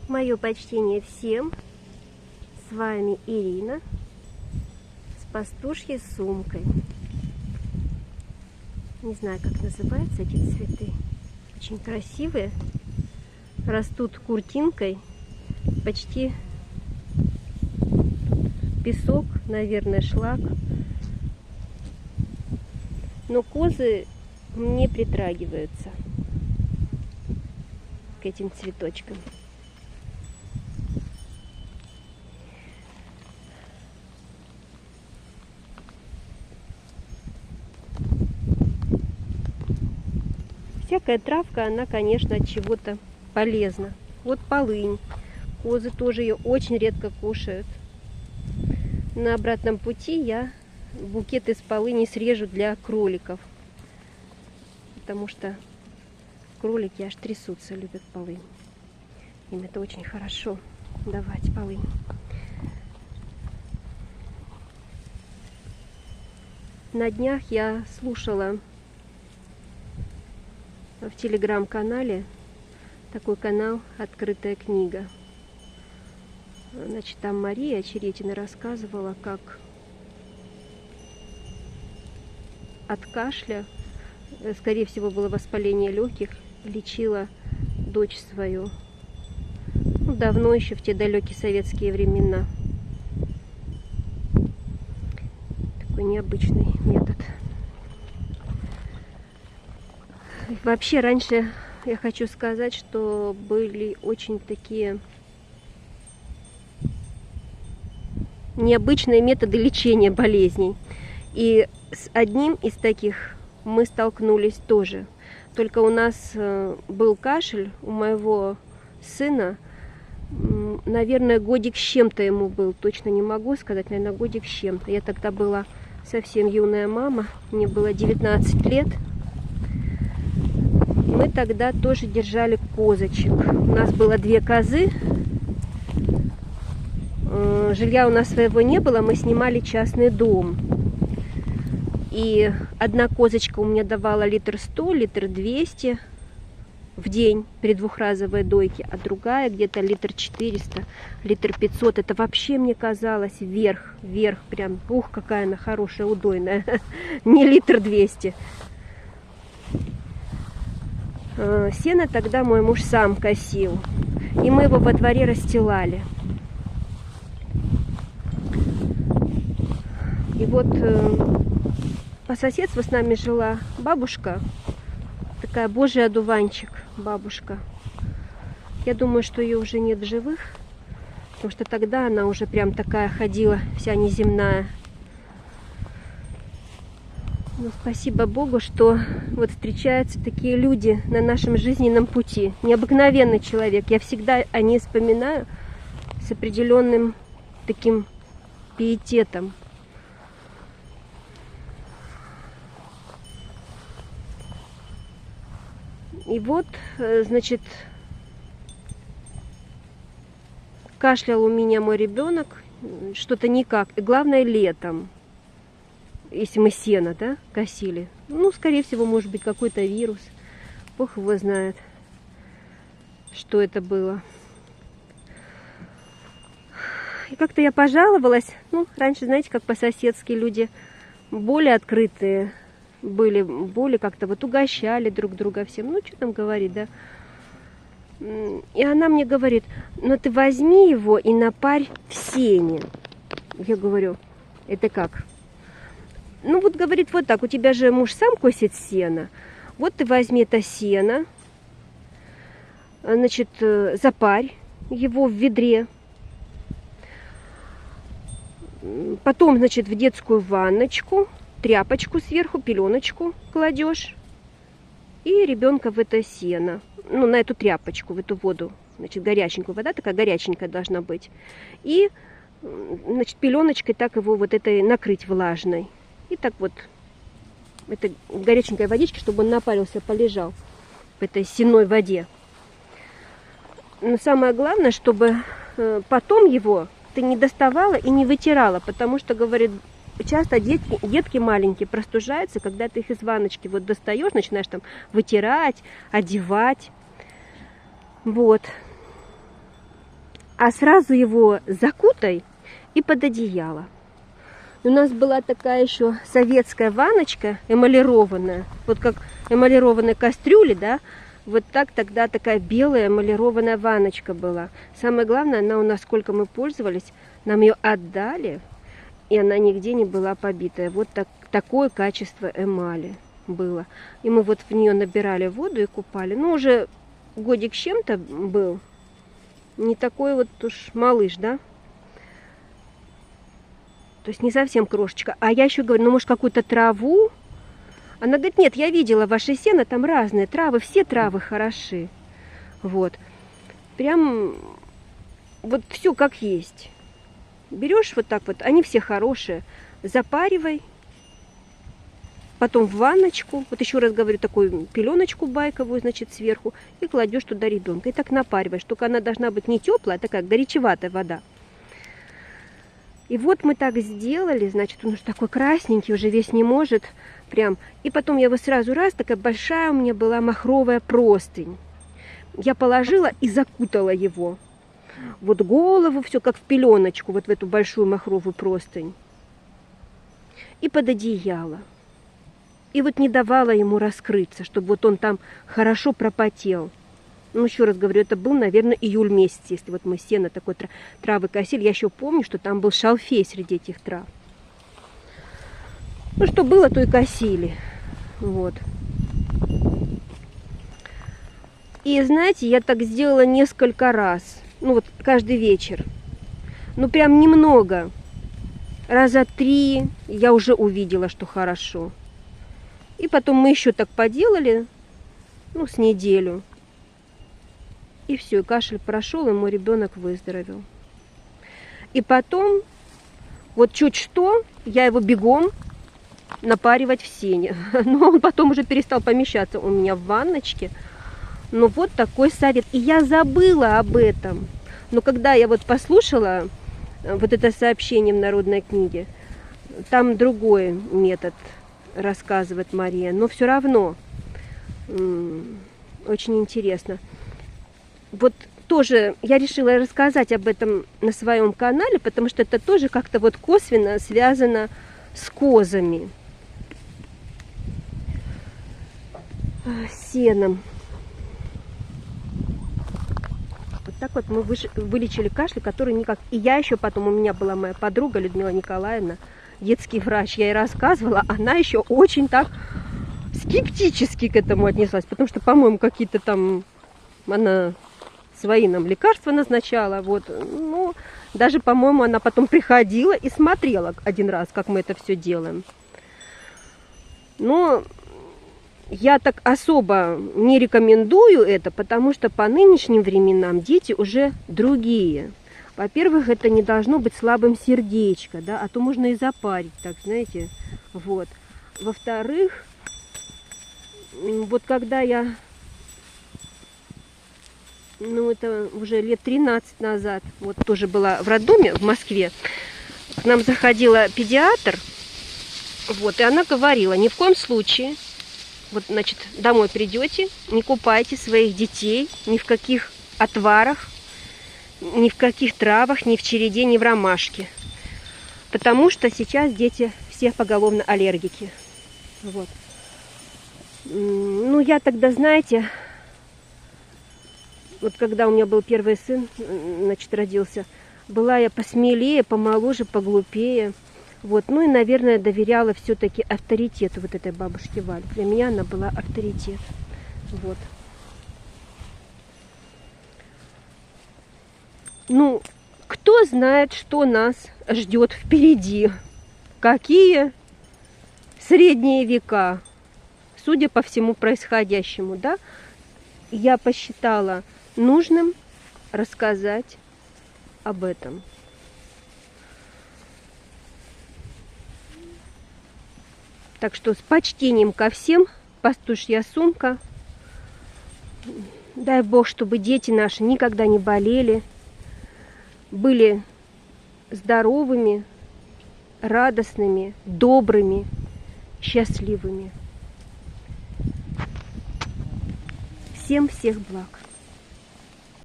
Мое почтение всем. С вами Ирина с пастушьей сумкой. Не знаю, как называются эти цветы. Очень красивые. Растут куртинкой. Почти песок, наверное, шлак. Но козы не притрагиваются к этим цветочкам. Всякая травка, она, конечно, от чего-то полезна. Вот полынь. Козы тоже ее очень редко кушают. На обратном пути я букет из полыни срежу для кроликов. Потому что кролики аж трясутся, любят полынь. Им это очень хорошо давать полынь. На днях я слушала в телеграм-канале такой канал «Открытая книга». Значит, там Мария Очеретина рассказывала, как от кашля, скорее всего, было воспаление легких, лечила дочь свою. Ну, давно еще, в те далекие советские времена. Такой необычный метод. Вообще, раньше я хочу сказать, что были очень такие необычные методы лечения болезней. И с одним из таких мы столкнулись тоже. Только у нас был кашель, у моего сына, наверное, годик с чем-то ему был, точно не могу сказать, наверное, годик с чем-то. Я тогда была совсем юная мама, мне было 19 лет. Мы тогда тоже держали козочек. У нас было 2 козы. Жилья у нас своего не было, мы снимали частный дом. И одна козочка у меня давала литр 100, литр 200 в день при двухразовой дойке, а другая где-то литр 400, литр 500. Это вообще мне казалось вверх, прям, ух, какая она хорошая, удойная. Не литр 200. Сено тогда мой муж сам косил, и мы его во дворе расстилали. И вот по соседству с нами жила бабушка, такая божий одуванчик бабушка. Я думаю, что ее уже нет в живых, потому что тогда она уже прям такая ходила, вся неземная. Но спасибо Богу, что вот встречаются такие люди на нашем жизненном пути. Необыкновенный человек. Я всегда о ней вспоминаю с определенным таким пиететом. И вот, значит, кашлял у меня мой ребенок, что-то никак. И главное, летом. Если мы сено, да, косили. Ну, скорее всего, может быть, какой-то вирус. Бог его знает, что это было. И как-то я пожаловалась. Ну, раньше, знаете, как по-соседски люди более открытые были, более как-то вот угощали друг друга всем. Ну, что там говорить, да. И она мне говорит: ну, ты возьми его и напарь в сене. Я говорю: это как? Ну вот, говорит, вот так, у тебя же муж сам косит сено. Вот ты возьми это сено, значит, запарь его в ведре. Потом, значит, в детскую ванночку, тряпочку сверху, пеленочку кладешь. И ребенка в это сено, ну, на эту тряпочку, в эту воду. Значит, горяченькую, вода такая горяченькая должна быть. И, значит, пеленочкой так его вот этой накрыть влажной. И так вот, это горяченькой водички, чтобы он напарился, полежал в этой сенной воде. Но самое главное, чтобы потом его ты не доставала и не вытирала, потому что, говорит, часто детки маленькие простужаются, когда ты их из ванночки вот достаешь, начинаешь там вытирать, одевать. Вот. а сразу его закутай и под одеяло. У нас была такая еще советская ванночка эмалированная, вот как эмалированные кастрюли, да, вот так тогда такая белая эмалированная ванночка была. Самое главное, она у нас, сколько мы пользовались, нам ее отдали, и она нигде не была побитая. Вот такое качество эмали было. И мы вот в нее набирали воду и купали. Ну, уже годик с чем-то был. Не такой вот уж малыш, да? То есть не совсем крошечка. А я еще говорю, ну, может, какую-то траву? Она говорит, нет, я видела ваше сено, там разные травы, все травы хороши. Вот. Прям вот все как есть. Берешь вот так вот, они все хорошие. Запаривай. Потом в ванночку, вот еще раз говорю, такую пеленочку байковую, значит, сверху, и кладешь туда ребенка. И так напариваешь. Только она должна быть не теплая, а такая горячеватая вода. И вот мы так сделали, значит, он уже такой красненький, уже весь не может. Прям. И потом я его сразу раз, такая большая у меня была махровая простынь. Я положила и закутала его. Вот голову, все как в пеленочку, вот в эту большую махровую простынь. И под одеяло. И вот не давала ему раскрыться, чтобы вот он там хорошо пропотел. Ну, еще раз говорю, это был, наверное, июль месяц, если вот мы сено такой травы косили. Я еще помню, что там был шалфей среди этих трав. Ну, что было, то и косили. Вот. И, знаете, я так сделала несколько раз. Ну, вот каждый вечер. Ну, прям немного. Раза 3 я уже увидела, что хорошо. И потом мы еще так поделали, ну, с неделю. И все, кашель прошел, и мой ребенок выздоровел. И потом, вот чуть что, я его бегом напаривать в сене. Но он потом уже перестал помещаться у меня в ванночке. Ну, вот такой совет. И я забыла об этом. Но когда я вот послушала вот это сообщение в народной книге, там другой метод рассказывает Мария. Но все равно очень интересно. Вот тоже я решила рассказать об этом на своем канале, потому что это тоже как-то вот косвенно связано с козами. С сеном. Вот так вот мы вылечили кашель, который никак... И я еще потом, у меня была моя подруга Людмила Николаевна, детский врач, я ей рассказывала, она еще очень так скептически к этому отнеслась, потому что, по-моему, какие-то там... Она свои нам лекарства назначала, вот. Ну, даже, по-моему, она потом приходила и смотрела один раз, как мы это все делаем. Но я так особо не рекомендую это, потому что по нынешним временам дети уже другие. Во-первых, это не должно быть слабым сердечко, да, а то можно и запарить, так, знаете, вот. Во-вторых, вот когда я, ну, это уже лет 13 назад, вот тоже была в роддоме в Москве, к нам заходила педиатр, вот, и она говорила, ни в коем случае, вот, значит, домой придете, не купайте своих детей ни в каких отварах, ни в каких травах, ни в череде, ни в ромашке. Потому что сейчас дети все поголовно аллергики. Вот. Ну, я тогда, знаете, вот когда у меня был первый сын, значит, родился, была я посмелее, помоложе, поглупее. Вот. Ну и, наверное, доверяла все-таки авторитету вот этой бабушки Вали. Для меня она была авторитет. Вот. Ну, кто знает, что нас ждет впереди? Какие средние века, судя по всему происходящему, да? Я посчитала нужным рассказать об этом. Так что с почтением ко всем, пастушья сумка. Дай Бог, чтобы дети наши никогда не болели, были здоровыми, радостными, добрыми, счастливыми. Всем всех благ.